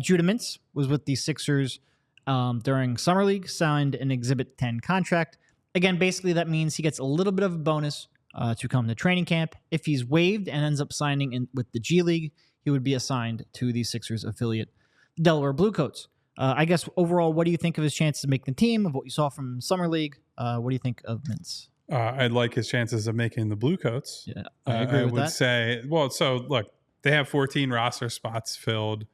Judah Mintz was with the Sixers during Summer League, signed an Exhibit 10 contract. Again, basically that means he gets a little bit of a bonus to come to training camp. If he's waived and ends up signing with the G League, he would be assigned to the Sixers affiliate, Delaware Bluecoats. I guess overall, what do you think of his chances of making the team, of what you saw from Summer League? What do you think of Mintz? I like his chances of making the Bluecoats. Yeah, I agree with that. I would say, well, so look, they have 14 roster spots filled.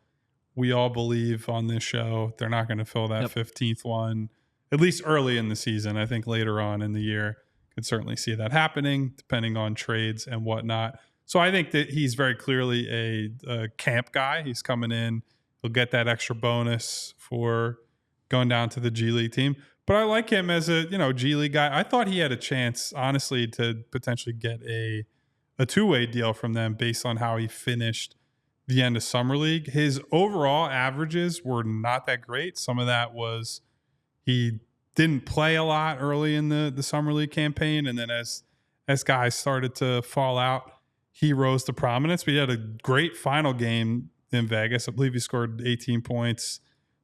We all believe on this show they're not going to fill that 15th one, at least early in the season. I think later on in the year, could certainly see that happening, depending on trades and whatnot. So I think that he's very clearly a camp guy. He's coming in. He'll get that extra bonus for going down to the G League team. But I like him as a G League guy. I thought he had a chance, honestly, to potentially get a two-way deal from them based on how he finished the end of Summer League. His overall averages were not that great. Some of that was he didn't play a lot early in the Summer League campaign, and then as guys started to fall out, he rose to prominence. But he had a great final game in Vegas. I believe he scored 18 points,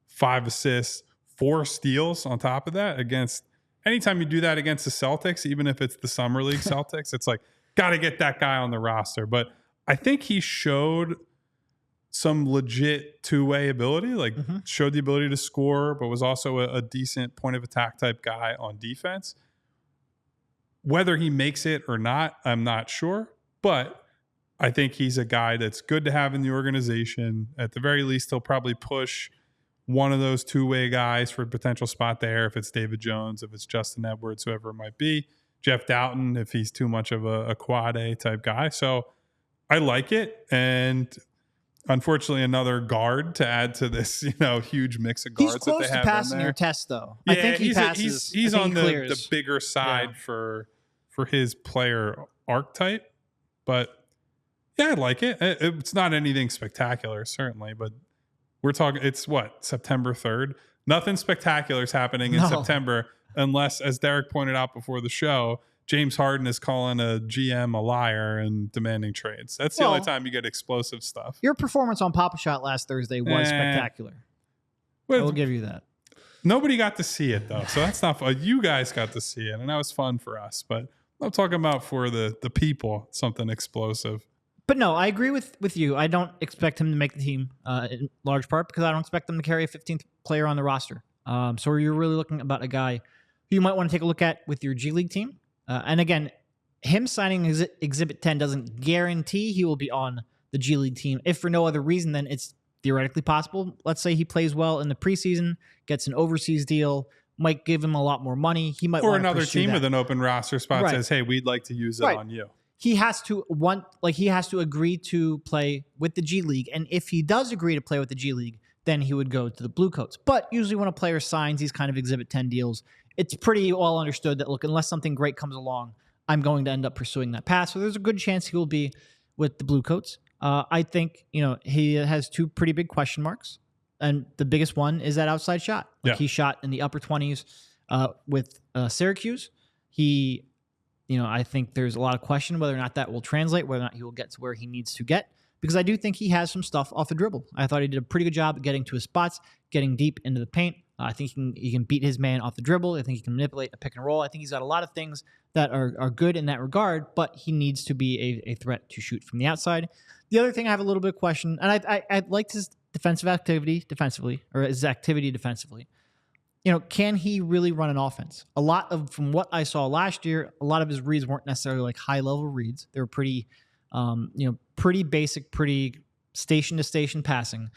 5 assists, 4 steals on top of that. Against anytime you do that against the Celtics, even if it's the Summer League Celtics, it's like, got to get that guy on the roster. But I think he showed some legit two-way ability, showed the ability to score, but was also a decent point of attack type guy on defense. Whether he makes it or not, I'm not sure. But I think he's a guy that's good to have in the organization. At the very least, he'll probably push one of those two-way guys for a potential spot there, if it's David Jones, if it's Justin Edwards, whoever it might be. Jeff Doughton, if he's too much of a quad A type guy. So I like it. And unfortunately, another guard to add to this, huge mix of guards that they have. He's close to passing your test, though. Yeah, I think he passes. He's on the bigger side for his player archetype. But yeah, I like it. It's not anything spectacular, certainly, but we're talking, it's what, September 3rd? Nothing spectacular is happening in September unless, as Derek pointed out before the show, James Harden is calling a GM a liar and demanding trades. That's the only time you get explosive stuff. Your performance on Papa Shot last Thursday was spectacular. I will give you that. Nobody got to see it, though, so that's not fun. You guys got to see it, and that was fun for us. But I'm talking about for the people, something explosive. But no, I agree with you. I don't expect him to make the team in large part because I don't expect them to carry a 15th player on the roster. So you're really looking about a guy who you might want to take a look at with your G League team. And again, him signing Exhibit 10 doesn't guarantee he will be on the G League team. If for no other reason, then it's theoretically possible. Let's say he plays well in the preseason, gets an overseas deal, might give him a lot more money. He might, or another team with an open roster spot says, "Hey, we'd like to use it on you." He has to agree to play with the G League, and if he does agree to play with the G League, then he would go to the Bluecoats. But usually, when a player signs these kind of Exhibit 10 deals, it's pretty well understood that, look, unless something great comes along, I'm going to end up pursuing that path. So there's a good chance he will be with the Bluecoats. I think he has 2 pretty big question marks, and the biggest one is that outside shot. He shot in the upper 20s with Syracuse. I think there's a lot of question whether or not that will translate, whether or not he will get to where he needs to get, because I do think he has some stuff off the dribble. I thought he did a pretty good job at getting to his spots, getting deep into the paint. I think he can beat his man off the dribble. I think he can manipulate a pick and roll. I think he's got a lot of things that are good in that regard, but he needs to be a threat to shoot from the outside. The other thing I have a little bit of question, and I liked his defensive activity defensively. Can he really run an offense? From what I saw last year, a lot of his reads weren't necessarily like high level reads. They were pretty basic, pretty station to station passing.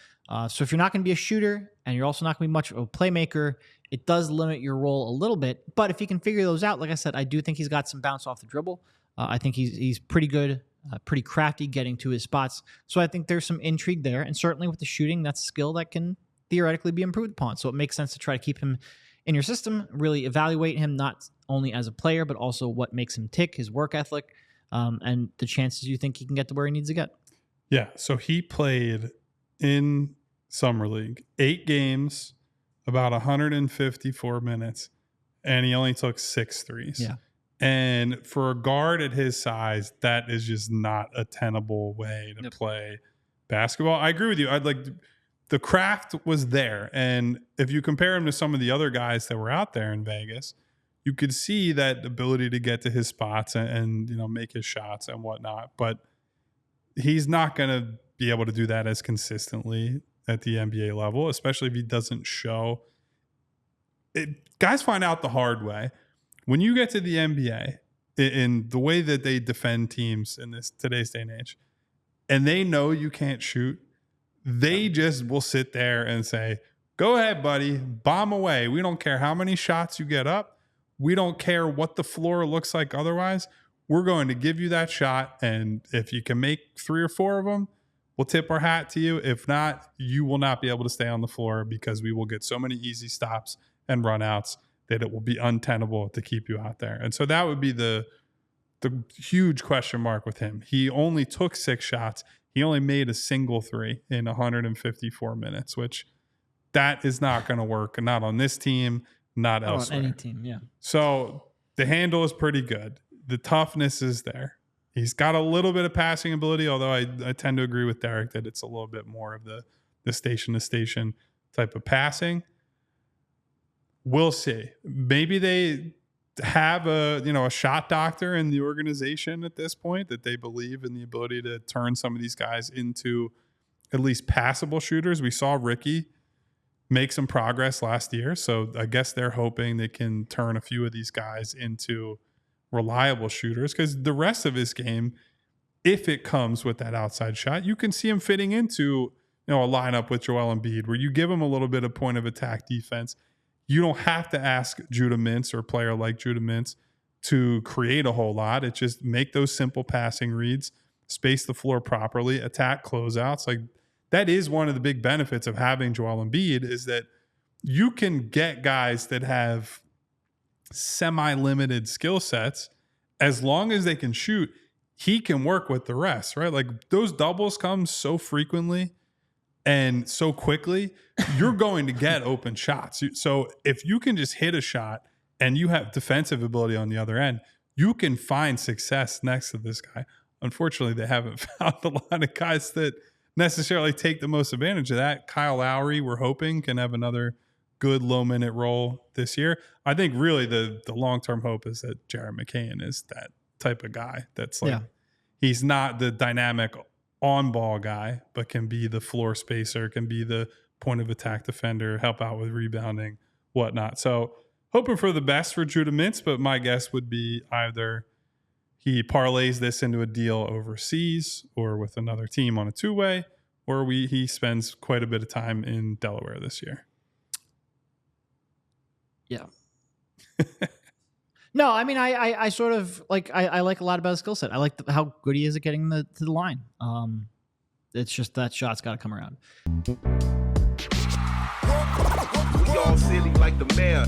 So if you're not going to be a shooter and you're also not going to be much of a playmaker, it does limit your role a little bit. But if he can figure those out, like I said, I do think he's got some bounce off the dribble. I think he's pretty good, pretty crafty getting to his spots. So I think there's some intrigue there. And certainly with the shooting, that's a skill that can theoretically be improved upon. So it makes sense to try to keep him in your system, really evaluate him not only as a player, but also what makes him tick, his work ethic, and the chances you think he can get to where he needs to get. Yeah, so he played in Summer League 8 games, about 154 minutes, and he only took 6 threes. Yeah. And for a guard at his size, that is just not a tenable way to play basketball. I agree with you. the craft was there. And if you compare him to some of the other guys that were out there in Vegas, you could see that ability to get to his spots and make his shots and whatnot. But he's not going to be able to do that as consistently at the NBA level, especially if he doesn't show it. Guys find out the hard way. When you get to the NBA, in the way that they defend teams in today's day and age, and they know you can't shoot, they just will sit there and say, go ahead, buddy, bomb away. We don't care how many shots you get up. We don't care what the floor looks like otherwise. We're going to give you that shot, and if you can make 3 or 4 of them, we'll tip our hat to you. If not, you will not be able to stay on the floor because we will get so many easy stops and runouts that it will be untenable to keep you out there. And so that would be the huge question mark with him. He only took 6 shots. He only made a single 3 in 154 minutes, which that is not going to work. Not on this team, not elsewhere. On any team, yeah. So the handle is pretty good. The toughness is there. He's got a little bit of passing ability, although I tend to agree with Derek that it's a little bit more of the station-to-station type of passing. We'll see. Maybe they have a shot doctor in the organization at this point that they believe in the ability to turn some of these guys into at least passable shooters. We saw Ricky make some progress last year, so I guess they're hoping they can turn a few of these guys into reliable shooters, because the rest of his game, if it comes with that outside shot, you can see him fitting into a lineup with Joel Embiid where you give him a little bit of point of attack defense. You don't have to ask Judah Mintz or a player like Judah Mintz to create a whole lot. It's just make those simple passing reads, space the floor properly, attack closeouts. Like, that is one of the big benefits of having Joel Embiid, is that you can get guys that have semi-limited skill sets. As long as they can shoot, he can work with the rest, right? Like, those doubles come so frequently and so quickly, you're going to get open shots. So if you can just hit a shot and you have defensive ability on the other end, you can find success next to this guy. Unfortunately, they haven't found a lot of guys that necessarily take the most advantage of that. Kyle Lowry, we're hoping, can have another good low-minute role this year. I think really the long-term hope is that Jared McCain is that type of guy that's like, he's not the dynamic on-ball guy, but can be the floor spacer, can be the point of attack defender, help out with rebounding, whatnot. So hoping for the best for Judah Mintz, but my guess would be either he parlays this into a deal overseas or with another team on a 2-way, or he spends quite a bit of time in Delaware this year. Yeah. No, I mean, I sort of like, I like a lot about his skill set. I like how good he is at getting to the line. It's just that shot's got to come around. We all silly like the mayor.